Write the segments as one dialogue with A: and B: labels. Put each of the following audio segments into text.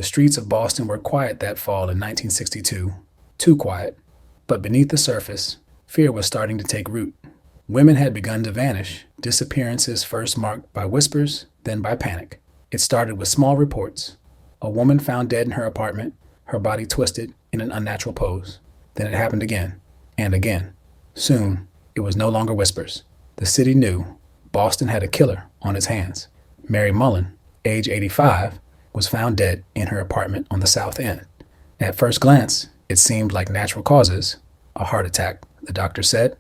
A: The streets of Boston were quiet that fall in 1962, too quiet. But beneath the surface, fear was starting to take root. Women had begun to vanish, disappearances first marked by whispers, then by panic. It started with small reports. A woman found dead in her apartment, her body twisted in an unnatural pose. Then it happened again, and again. Soon, it was no longer whispers. The city knew Boston had a killer on its hands. Mary Mullen, age 85, was found dead in her apartment on the South End. At first glance, it seemed like natural causes, a heart attack, the doctor said.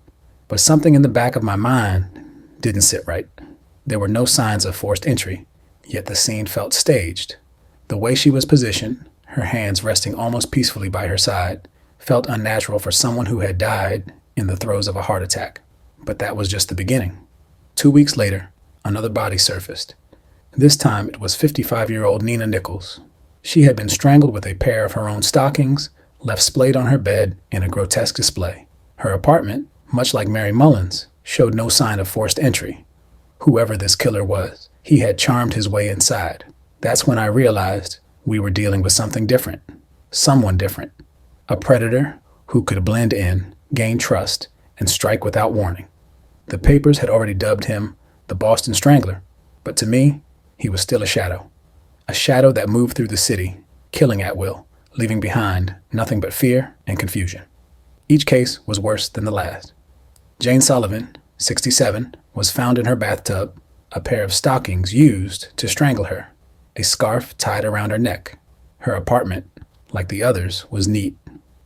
A: But something in the back of my mind didn't sit right. There were no signs of forced entry, yet the scene felt staged. The way she was positioned, her hands resting almost peacefully by her side, felt unnatural for someone who had died in the throes of a heart attack. But that was just the beginning. 2 weeks later, another body surfaced. This time it was 55-year-old Nina Nichols. She had been strangled with a pair of her own stockings, left splayed on her bed in a grotesque display. Her apartment, much like Mary Mullen's, showed no sign of forced entry. Whoever this killer was, he had charmed his way inside. That's when I realized we were dealing with something different. Someone different. A predator who could blend in, gain trust, and strike without warning. The papers had already dubbed him the Boston Strangler, but to me, he was still a shadow. A shadow that moved through the city, killing at will, leaving behind nothing but fear and confusion. Each case was worse than the last. Jane Sullivan, 67, was found in her bathtub, a pair of stockings used to strangle her, a scarf tied around her neck. Her apartment, like the others, was neat,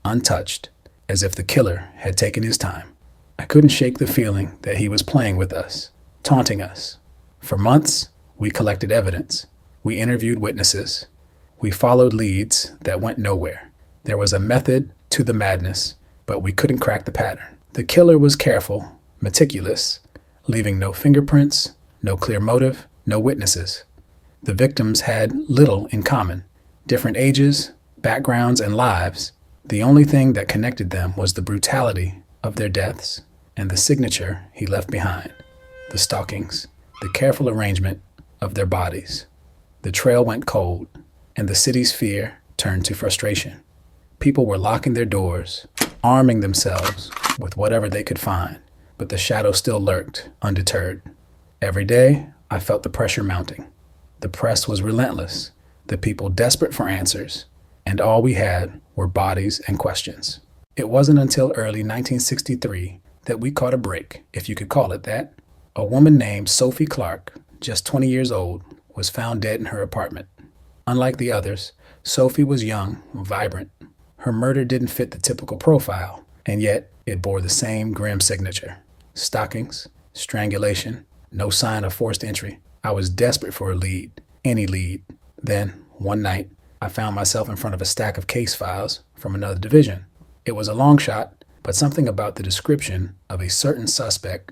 A: untouched, as if the killer had taken his time. I couldn't shake the feeling that he was playing with us, taunting us. For months, we collected evidence. We interviewed witnesses. We followed leads that went nowhere. There was a method to the madness, but we couldn't crack the pattern. The killer was careful, meticulous, leaving no fingerprints, no clear motive, no witnesses. The victims had little in common. Different ages, backgrounds, and lives. The only thing that connected them was the brutality of their deaths and the signature he left behind. The stockings, the careful arrangement of their bodies. The trail went cold, and the city's fear turned to frustration. People were locking their doors, arming themselves with whatever they could find, but the shadow still lurked, undeterred. Every day, I felt the pressure mounting. The press was relentless, the people desperate for answers, and all we had were bodies and questions. It wasn't until early 1963 that we caught a break, if you could call it that. A woman named Sophie Clark, just 20 years old, was found dead in her apartment. Unlike the others, Sophie was young, vibrant. Her murder didn't fit the typical profile, and yet it bore the same grim signature. Stockings, strangulation, no sign of forced entry. I was desperate for a lead, any lead. Then, one night, I found myself in front of a stack of case files from another division. It was a long shot, but something about the description of a certain suspect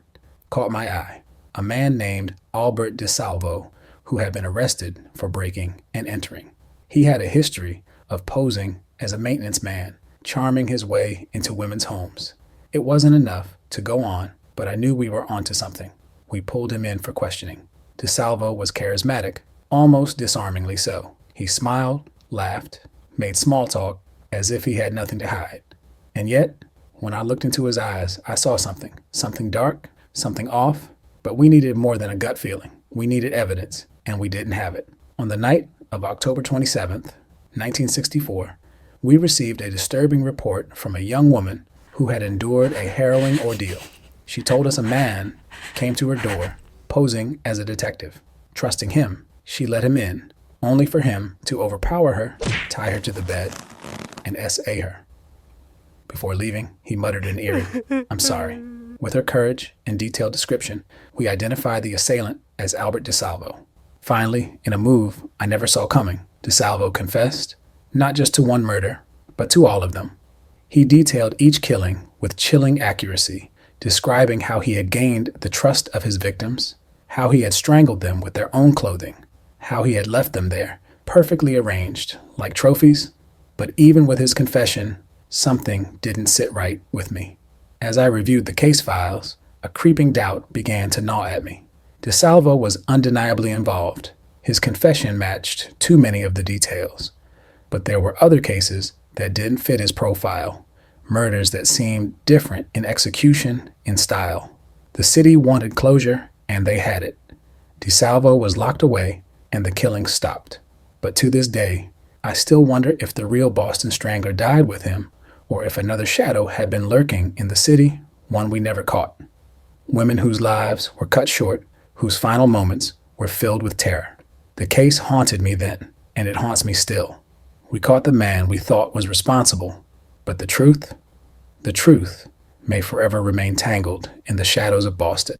A: caught my eye. A man named Albert DeSalvo, who had been arrested for breaking and entering. He had a history of posing as a maintenance man, charming his way into women's homes. It wasn't enough to go on, but I knew we were onto something. We pulled him in for questioning. DeSalvo was charismatic, almost disarmingly so. He smiled, laughed, made small talk as if he had nothing to hide. And yet, when I looked into his eyes, I saw something dark, something off, but we needed more than a gut feeling. We needed evidence, and we didn't have it. On the night of October 27th, 1964, we received a disturbing report from a young woman who had endured a harrowing ordeal. She told us a man came to her door, posing as a detective. Trusting him, she let him in, only for him to overpower her, tie her to the bed, and S.A. her. Before leaving, he muttered an eerie, "I'm sorry." With her courage and detailed description, we identified the assailant as Albert DeSalvo. Finally, in a move I never saw coming, DeSalvo confessed, not just to one murder, but to all of them. He detailed each killing with chilling accuracy, describing how he had gained the trust of his victims, how he had strangled them with their own clothing, how he had left them there, perfectly arranged, like trophies. But even with his confession, something didn't sit right with me. As I reviewed the case files, a creeping doubt began to gnaw at me. DeSalvo was undeniably involved. His confession matched too many of the details. But there were other cases that didn't fit his profile, murders that seemed different in execution, in style. The city wanted closure, and they had it. DeSalvo was locked away, and the killings stopped. But to this day, I still wonder if the real Boston Strangler died with him, or if another shadow had been lurking in the city, one we never caught. Women whose lives were cut short, whose final moments were filled with terror. The case haunted me then, and it haunts me still. We caught the man we thought was responsible, but the truth may forever remain tangled in the shadows of Boston.